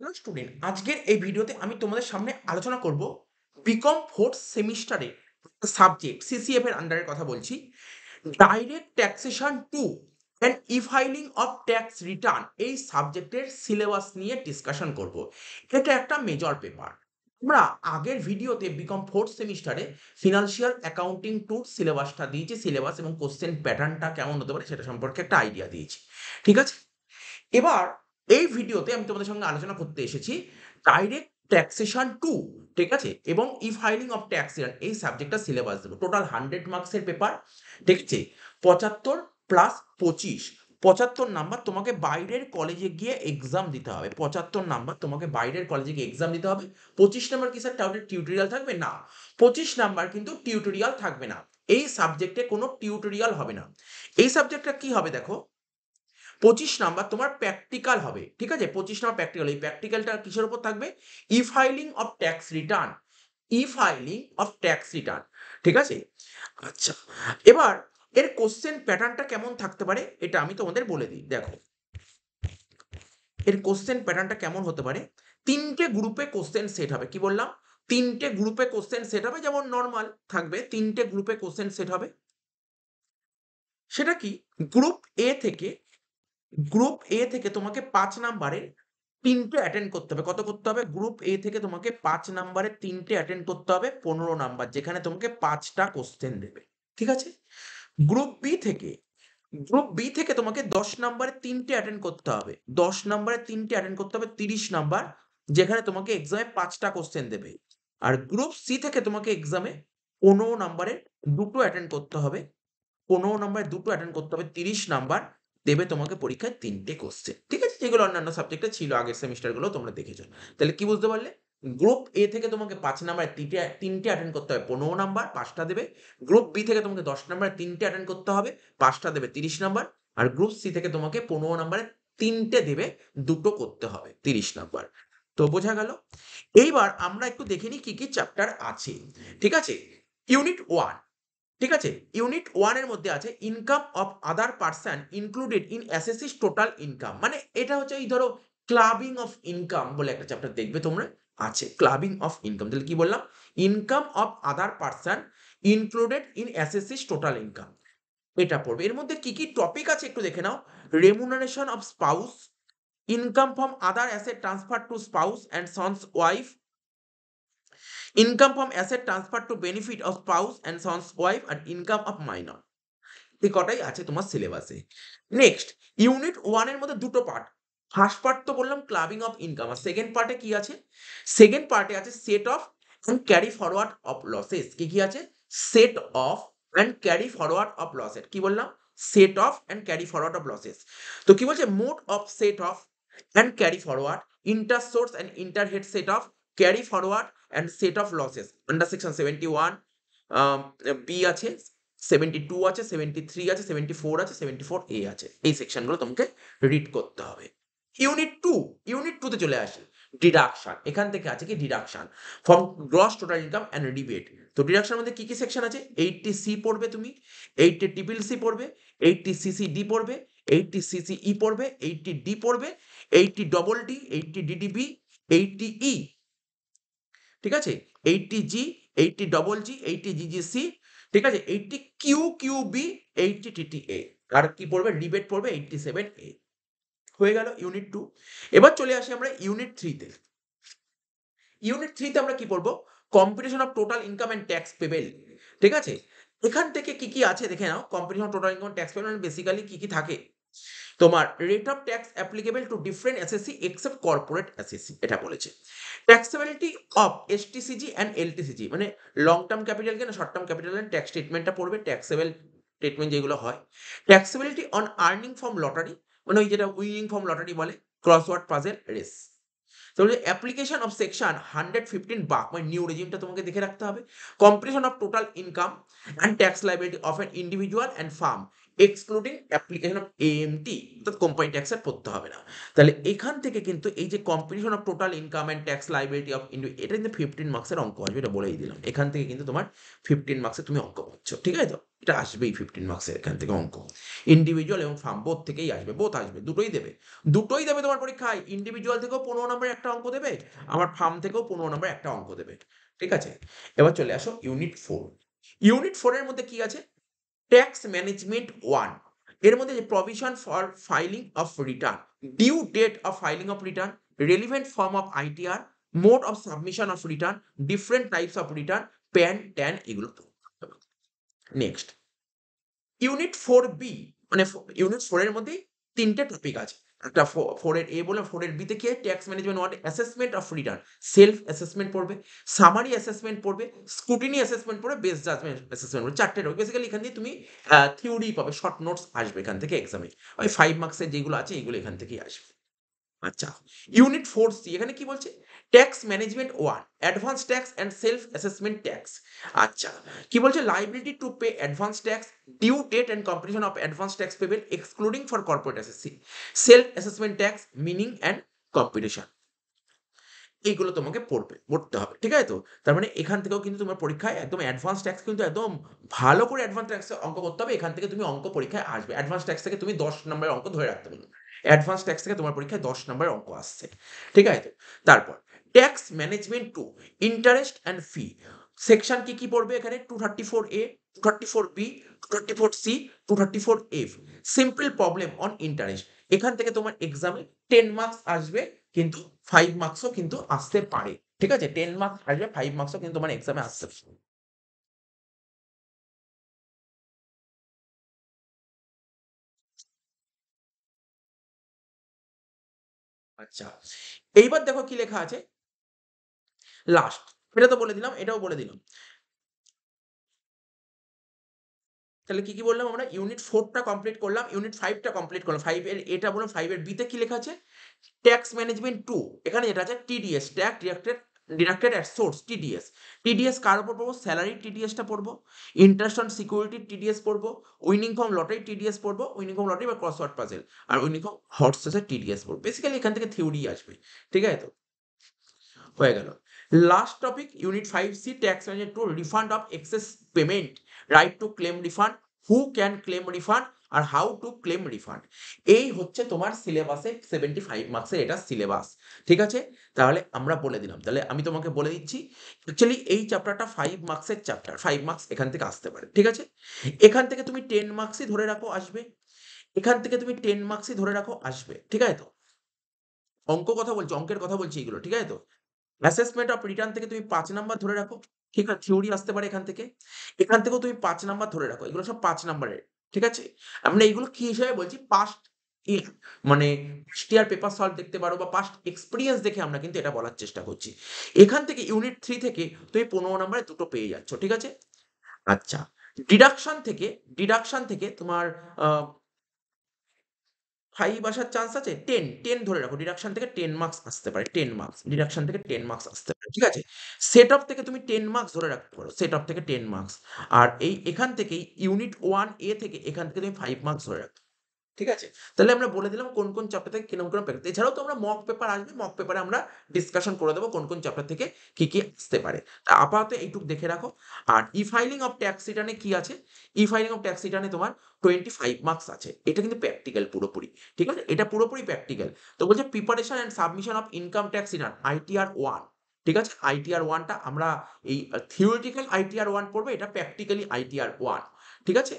Hello student, আজকের এই ভিডিওতে আমি তোমাদের সামনে আলোচনা করব বিকম ফোর্থ সেমিস্টারে সাবজেক্ট সিসিএফ এর আন্ডারের কথা বলছি। Direct taxation two and e filing of tax return এই সাবজেক্টের সিলেবাস নিয়ে ডিসকাশন করব। এটা একটা মেজর পেপার। আমরা আগের ভিডিওতে বিকম ফোর্থ সেমিস্টারে ফিনান্সিয়াল অ্যাকাউন্টিং টু সিলেবাসটা দিয়েছি, সিলেবাস এবং কোশ্চেন প্যাটার্নটা কেমন হতে পারে সেটা সম্পর্কে একটা আইডিয়া দিয়েছি। ঠিক আছে, এবার এই ভিডিওতে আমি তোমাদের সঙ্গে আলোচনা করতে এসেছি ডাইরেক্ট ট্যাক্সেশন টু, ঠিক আছে, এবং ই ফাইলিং অফ ট্যাক্স রিটার্ন এই সাবজেক্টটা সিলেবাস দেবো। টোটাল 100 মার্কসের পেপার, ঠিক আছে। 75 প্লাস 25, 75 নাম্বার তোমাকে বাইরের কলেজে গিয়ে এক্সাম দিতে হবে। 75 নাম্বার তোমাকে বাইরের কলেজে গিয়ে এক্সাম দিতে হবে। 25 নাম্বার কি স্যার তাহলে টিউটোরিয়াল থাকবে? না, 25 নাম্বার কিন্তু টিউটোরিয়াল থাকবে না। এই সাবজেক্টে কোনো টিউটোরিয়াল হবে না। এই সাবজেক্টটা কি হবে দেখো, 25 নাম্বার তোমার প্র্যাকটিক্যাল হবে, ঠিক আছে। 25 নাম্বার প্র্যাকটিক্যাল, এই প্র্যাকটিক্যালটা কিসের উপর থাকবে? E filing of tax return, e filing of tax return, ঠিক আছে। আচ্ছা, এবার এর কোশ্চেন প্যাটার্নটা কেমন থাকতে পারে এটা আমি তোমাদের বলে দিই। দেখো, এর কোশ্চেন প্যাটার্নটা কেমন হতে পারে। তিনটে গ্রুপে কোশ্চেন সেট হবে। কি বললাম? তিনটে গ্রুপে কোশ্চেন সেট হবে, যেমন নর্মাল থাকবে। তিনটে গ্রুপে কোশ্চেন সেট হবে। সেটা কি? গ্রুপ এ থেকে, গ্রুপ এ থেকে তোমাকে 5 নাম্বারের 3টে অ্যাটেন্ড করতে হবে। কত করতে হবে? গ্রুপ এ থেকে তোমাকে 5 নাম্বারের 3টে অ্যাটেন্ড করতে হবে, 15 নাম্বার, যেখানে তোমাকে 5টা কোশ্চেন দেবে। ঠিক আছে? গ্রুপ বি থেকে, গ্রুপ বি থেকে তোমাকে 10 নাম্বারের 3টে অ্যাটেন্ড করতে হবে। 10 নাম্বারের 3টে অ্যাটেন্ড করতে হবে, 30 নাম্বার, যেখানে তোমাকে এক্সামে 5টা কোশ্চেন দেবে। আর গ্রুপ সি থেকে তোমাকে এক্সামে 15 নাম্বারের 2টো অ্যাটেন্ড করতে হবে। 15 নাম্বারে 2টো অ্যাটেন্ড করতে হবে, 30 নাম্বার, দেবে তোমাকে পরীক্ষায় 3টে কোশ্চেন। ঠিক আছে? যেগুলো অন্যান্য সাবজেক্টে ছিল আগের সেমিস্টারগুলো তোমরা দেখেছো। তাহলে কি বুঝতে পারলে? গ্রুপ এ থেকে তোমাকে 5 নাম্বারে 3টে অ্যাটেন্ড করতে হবে, 15 নাম্বার, 5টা দেবে। গ্রুপ বি থেকে তোমাকে 10 নাম্বারে 3টে অ্যাটেন্ড করতে হবে, 5টা দেবে, 30 নাম্বার। আর গ্রুপ সি থেকে তোমাকে 15 নাম্বারে 3টে দেবে, 2টো করতে হবে, 30 নাম্বার। তো বোঝা গেল? এইবার আমরা একটু দেখে নিই কি চ্যাপ্টার আছে। ঠিক আছে? ইউনিট 1, ঠিক আছে। ইউনিট 1 এর মধ্যে আছে income of other person included in assessee's total income. মানে এটা হচ্ছে এই ধরো ক্লাবিং অফ ইনকাম বলে একটা চ্যাপ্টার দেখবে তোমরা, আছে ক্লাবিং অফ ইনকাম। তাহলে কি বললাম? Income of other person included in assessee's total income, এটা পড়বে। এর মধ্যে কি টপিক আছে একটু দেখে নাও। Remuneration of spouse, income from other asset transfer to spouse and son's wife, income from asset transfer to benefit of spouse and son's wife, আর ইনকাম অফ মাইনর। এই কটাই আছে তোমার সিলেবাসে। নেক্সট, ইউনিট 1 এর মধ্যে দুটো পার্ট। ফার্স্ট পার্ট তো বললাম ক্লাবিং অফ ইনকাম, আর সেকেন্ড পার্টে কি আছে? সেকেন্ড পার্টে আছে set off and carry forward of losses. কি আছে? Set off and carry forward of losses. কি বললাম? Set off and carry forward of losses. তো কি বলছে? Mode of set off and carry forward, inter source and inter head set off carry forward and set off losses under section 71। B আছে, 72 আছে, 73 আছে, 74 আছে, 74A আছে। এই সেকশনগুলো তোমাকে রিড করতে হবে। ইউনিট 2, ইউনিট 2 তে চলে আসি। ডিডাকশন। এখান থেকে আছে কি? Deduction from gross total income and rebate. তো ডিডাকশনের মধ্যে কি সেকশন আছে? 80C পড়বে তুমি, 80CCC পড়বে, 80CCD পড়বে, 80CCE পড়বে, 80D পড়বে, 80DD, 80DDB, 80E, ঠিক আছে, 80G, 80GG, 80GGC, ঠিক আছে, 80QQB, 80TTA। আর কি পড়বে? রিবেট পড়বে 87A। হয়ে গেল ইউনিট 2। এবার চলে আসি আমরা ইউনিট 3 তে। ইউনিট 3 তে আমরা কি পড়বো? Competition of total income and tax payable. ঠিক আছে? এখান থেকে কি আছে দেখে নাও। Competition of total income tax payable মানে বেসিক্যালি কি থাকে? তোমার rate of tax applicable to different assessee except corporate assessee, এটা বলেছে। Taxability of STCG and LTCG, মানে লং টার্ম ক্যাপিটাল না শর্ট টার্ম ক্যাপিটাল ট্যাক্স স্টেটমেন্টটা পড়বে, ট্যাক্সেবল স্টেটমেন্ট যেগুলো হয়। Taxability on earning from lottery, মানে ওই যেটা উইনিং ফ্রম লটারি বলে, ক্রসওয়ার্ড পাজেল রেস। তাহলে অ্যাপ্লিকেশন অফ সেকশন 115 বাক, মানে নিউ রেজিমটা তোমাকে দেখে রাখতে হবে। Competition of total income and tax liability of an individual and farm, excluding application of AMT, অর্থাৎ কোম্পানি ট্যাক্সের পড়তে হবে না। তাহলে এখান থেকে কিন্তু এই যে competition of total income and tax liability of এটা কিন্তু 15 মার্কসের অঙ্ক আসবে, এটা বলেই দিলাম। এখান থেকে কিন্তু তোমার 15 মার্কসে তুমি অঙ্ক পাচ্ছ, ঠিক আছে তো? এটা আসবেই 15 মার্কসের এখান থেকে অঙ্ক। ইন্ডিভিজুয়াল এবং ফার্ম বোথ থেকেই আসবে, বোথ আসবে, দুটোই দেবে। দুটোই দেবে তোমার পরীক্ষায়। ইন্ডিভিজুয়াল থেকেও 15 নম্বরের একটা অঙ্ক দেবে, আবার ফার্ম থেকেও 15 নম্বরের একটা অঙ্ক দেবে। ঠিক আছে? এবার চলে আসো ইউনিট 4। ইউনিট 4 এর মধ্যে কি আছে? ট্যাক্স ম্যানেজমেন্ট 1, এর মধ্যে যে provision for filing of return, due date of filing of return, relevant form of ITR, mode of submission of return, different types of return, PAN TAN, এগুলো। নেক্সট ইউনিট 4B, মানে unit 4 এর মধ্যেই 3টে topic আছে। একটা 4 এর A বলে, 4 এর B তে কি tax management 1 assessment of return, self assessment পড়বে, সামারি অ্যাসেসমেন্ট পড়বে, স্ক্রুটিনি অ্যাসেসমেন্ট পড়বে, বেস জাজমেন্ট অ্যাসেসমেন্ট পড়বে। 4টে রয়েছে। বেসিক্যালি এখান দিয়ে তুমি থিওরি পাবে, শর্ট নোটস আসবে এখান থেকে এক্সামে। ওই 5 মার্কসের যেগুলো আছে এগুলো এখান থেকেই আসবে। আচ্ছা, ইউনিট 4C এখানে কি বলছে? Tax management 1, advance tax and self assessment tax. আচ্ছা, কি বলছে? Liability to pay advance tax, due date and competition of advance tax payable excluding for corporate SSC, self assessment tax, meaning and competition. এইগুলো তোমাকে পড়তে হবে, ঠিক আছে তো? তার মানে এখান থেকেও কিন্তু তোমার পরীক্ষায় একদম অ্যাডভান্স ট্যাক্স কিন্তু একদম ভালো করে অ্যাডভান্স ট্যাক্স অঙ্ক করতে হবে। এখান থেকে তুমি অঙ্ক পরীক্ষায় আসবে। অ্যাডভান্স ট্যাক্স থেকে তুমি 10 নম্বরের অঙ্ক ধরে রাখতে পারো। অ্যাডভান্স ট্যাক্স থেকে তোমার পরীক্ষায় 10 নম্বরের অঙ্ক আসছে, ঠিক আছে তো? তারপর tax management 2, interest and fee. Section কি কি পড়বে এখানে? 234A, 234B, 234C, 234F। Simple problem on interest. এখান থেকে তোমার এক্সামে 10 মার্কস আসবে, কিন্তু 5 মার্কসও কিন্তু আসতে পারে। ঠিক আছে? 10 মার্কস আসবে, 5 মার্কসও কিন্তু তোমার এক্সামে আসতে পারে। আচ্ছা, এইবার দেখো কি লেখা আছে লাস্ট। এটা তো বলে দিলাম, এটাও বলে দিলাম। তাহলে কি, কি বললাম আমরা? ইউনিট 4 টা কমপ্লিট করলাম, ইউনিট 5 টা কমপ্লিট করলাম। 5 এর এটা বললাম, 5 এর বি তে কি লেখা আছে? ট্যাক্স ম্যানেজমেন্ট 2, এখানে যেটা আছে TDS, tax deducted at source, TDS. TDS কার উপর পড়বো? স্যালারি টিডিএসটা পড়বো, ইন্টারেস্ট অন সিকিউরিটি টিডিএস পড়বো, উইনিং ফ্রম লটারি টিডিএস পড়বো, উইনিং ফ্রম লটারি বা ক্রসওয়ার্ড পাজেল, আর উইনিং ফ্রম হর্সেসের টিডিএস পড়বো। বেসিক্যালি এখান থেকে থিওরি আসবে, ঠিক আছে তো? হয়ে গেল। Last topic unit 5C, tax management 2, refund of excess payment, right to claim refund, who can claim refund, আর হাউ টু ক্লেম রিফান্ড। এই হচ্ছে তোমার সিলেবাসে 75 মার্কসের এটা সিলেবাস, ঠিক আছে? তাহলে আমরা বলে দিলাম। তাহলে আমি তোমাকে বলে দিচ্ছি, অ্যাকচুয়ালি এই চ্যাপ্টারটা 5 মার্কসের চ্যাপ্টার, 5 মার্কস এখান থেকে আসতে পারে, ঠিক আছে? এখান থেকে তুমি 10 মার্কসই ধরে রাখো আসবে, এখান থেকে তুমি 10 মার্কসই ধরে রাখো আসবে, ঠিক আছে তো? অঙ্ক কথা বলছি, অঙ্কের কথা বলছি এগুলো, ঠিক আছে তো? অ্যাসেসমেন্ট অফ রিটার্ন থেকে তুমি 5 নাম্বার ধরে রাখো। ঠিক আছে? থিওরি আসতে পারে এখান থেকে। এখান থেকেও তুমি 5 নাম্বার ধরে রাখো। এগুলো সব 5 নাম্বারের। ঠিক আছে? আমরা এইগুলো কি হিসাবে বলছি? পাস্ট ইয়ার, মানে পাস্ট ইয়ার পেপার সলভ দেখতে পারো বা পাস্ট এক্সপেরিয়েন্স দেখে আমরা কিন্তু এটা বলার চেষ্টা করছি। এখান থেকে ইউনিট 3 থেকে তুমি 15 নাম্বারে দুটো পেয়ে যাচ্ছ। ঠিক আছে? আচ্ছা। ডিডাকশন থেকে, তোমার আ 5 আসার চান্স আছে? 10 ধরে রাখো। ডিডাকশন থেকে 10 মার্কস আসতে পারে। 10 মার্কস। ডিডাকশন থেকে 10 মার্কস আসতে পারে। ঠিক আছে? সেট অফ থেকে তুমি 10 মার্কস ধরে রাখতে পারো। সেট অফ থেকে 10 মার্কস। আর এখান থেকেই ইউনিট 1A থেকে এখান থেকে তুমি 5 মার্কস ধরে রাখতে, ঠিক আছে? তাহলে আমরা বলে দিলাম কোন, কোন চ্যাপ্টার থেকে কিরকম, কিরকম প্র্যাকটিস। এছাড়াও তো আমরা মক পেপার আসবে। মক পেপারে আমরা ডিসকাশন করে দেব কোন, কোন চ্যাপ্টার থেকে কি, কি আসতে পারে। তা আপাতত এইটুক দেখে রাখো। আর ই-ফাইলিং অফ ট্যাক্স রিটার্ন এ কি আছে? ই-ফাইলিং অফ ট্যাক্স রিটার্ন এ তোমার 25 মার্কস আছে। এটা কিন্তু প্র্যাকটিক্যাল পুরোপুরি। ঠিক আছে? এটা পুরোপুরি প্র্যাকটিক্যাল। তো বলছে preparation and submission of income tax return, ITR 1। ঠিক আছে? আইটিআর 1 টা আমরা এই থিওরিটিক্যাল আইটিআর 1 পড়বো, এটা প্র্যাকটিক্যালি আইটিআর 1। ঠিক আছে?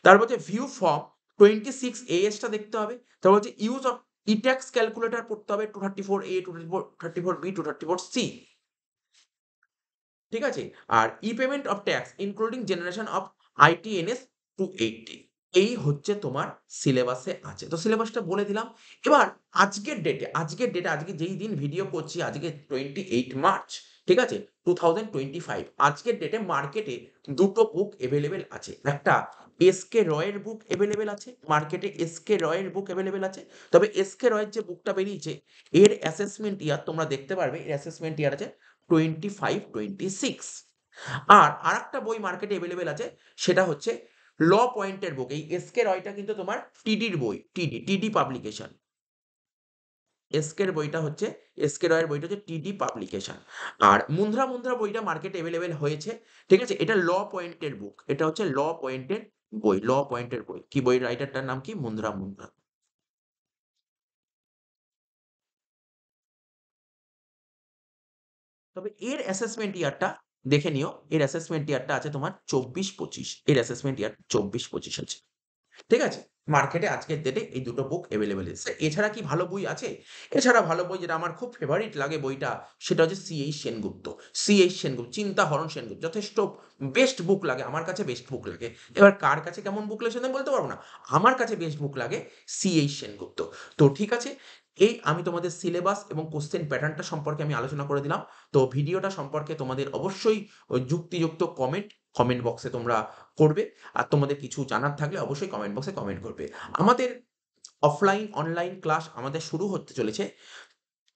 তারপর হচ্ছে ভিউ ফর্ম 26 AS টা দেখতে হবে। তারপর হচ্ছে ইউজ অফ ই-ট্যাক্স ক্যালকুলেটর পড়তে হবে 234A, 234B, 234C। ঠিক আছে? আর e-payment of tax including generation of ITNS 280। এই হচ্ছে তোমার সিলেবাসে আছে। তো সিলেবাসটা বলে দিলাম। এবার আজকে যেই দিন ভিডিও করছি, আজকে 28 মার্চ, ঠিক আছে? 2025, আজকের ডেটে মার্কেটে 2 টো বুক এভেইলেবল আছে। একটা এস.কে রয়ের বুক এভেইলেবল আছে। মার্কেটে এস.কে রয়ের বুক এভেইলেবল আছে। তবে এস.কে রয়ের যে বুকটা বেরিয়েছে, এর অ্যাসেসমেন্ট ইয়ার তোমরা দেখতে পারবে, এর অ্যাসেসমেন্ট ইয়ার আছে 25-26। আর আরেকটা বই মার্কেটে এভেইলেবল আছে, সেটা হচ্ছে ল পয়েন্টের বুক। এই এস কে রয়টা কিন্তু তোমার টিডির বই, টিডি পাবলিকেশন। এস কের বইটা হচ্ছে, এস কে রয়ের বইটা হচ্ছে টিডি পাবলিকেশন। আর মুন্দ্রা বইটা মার্কেটে এভেইলেবল হয়েছে। ঠিক আছে? এটা ল পয়েন্টের বুক। এটা হচ্ছে ল পয়েন্টের বই, ল পয়েন্টের বই। কি বই রাইটারটার নাম কি? মুন্দ্রা। তবে এর অ্যাসেসমেন্ট ইয়ারটা দেখে নিও। এর অ্যাসেসমেন্ট ইয়ারটা আছে তোমার ২৪-২৫। এর অ্যাসেসমেন্ট ইয়ার ২৪-২৫ আছে। ঠিক আছে? মার্কেটে আজকের ডেটে এই দুটো বুক এভেইলেবল এসছে। এছাড়া কি ভালো বই আছে? এছাড়া ভালো বই যেটা আমার খুব ফেভারিট লাগে বইটা, সেটা হচ্ছে সি.এইচ. সেনগুপ্ত। সি.এইচ. সেনগুপ্ত, 'চিন্তাহরণ সেনগুপ্ত'। যথেষ্ট বেস্ট বুক লাগে। আমার কাছে বেস্ট বুক লাগে। এবার কার কাছে কেমন বুক লাগে সেটা আমি বলতে পারব না। আমার কাছে বেস্ট বুক লাগে সি.এইচ. সেনগুপ্ত। তো ঠিক আছে, এই আমি তোমাদের সিলেবাস এবং কোয়েশ্চেন প্যাটার্নটা সম্পর্কে আমি আলোচনা করে দিলাম। তো ভিডিওটা সম্পর্কে তোমাদের অবশ্যই যুক্তিযুক্ত কমেন্ট বক্সে তোমরা করবে। আর তোমাদের কিছু জানার থাকলে অবশ্যই কমেন্ট বক্সে কমেন্ট করবে। আমাদের অফলাইন, অনলাইন ক্লাস আমাদের শুরু হতে চলেছে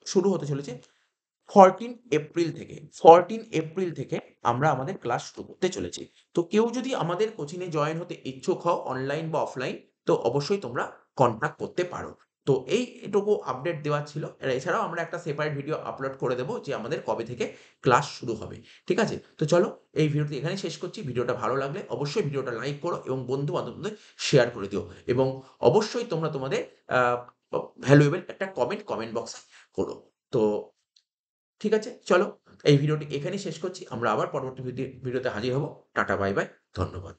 14 এপ্রিল থেকে। 14 এপ্রিল থেকে আমরা আমাদের ক্লাস শুরু করতে চলেছি। তো কেউ যদি আমাদের কোচিং এ জয়েন হতে ইচ্ছুক হও, অনলাইন বা অফলাইন, তো অবশ্যই তোমরা কনট্যাক্ট করতে পারো। তো এইটুকু আপডেট দেওয়ার ছিল। এছাড়াও আমরা একটা সেপারেট ভিডিও আপলোড করে দেব যে আমাদের কবে থেকে ক্লাস শুরু হবে। ঠিক আছে? তো চলো, এই ভিডিওটি এখানেই শেষ করছি। ভিডিওটা ভালো লাগলে অবশ্যই ভিডিওটা লাইক করো এবং বন্ধু-বান্ধবদের শেয়ার করে দিও। এবং অবশ্যই তোমরা তোমাদের আ ভ্যালুয়েবল একটা কমেন্ট বক্সে করো। তো ঠিক আছে, চলো এই ভিডিওটি এখানেই শেষ করছি। আমরা আবার পরবর্তী ভিডিওতে হাজির হব। Tata, bye, bye. ধন্যবাদ।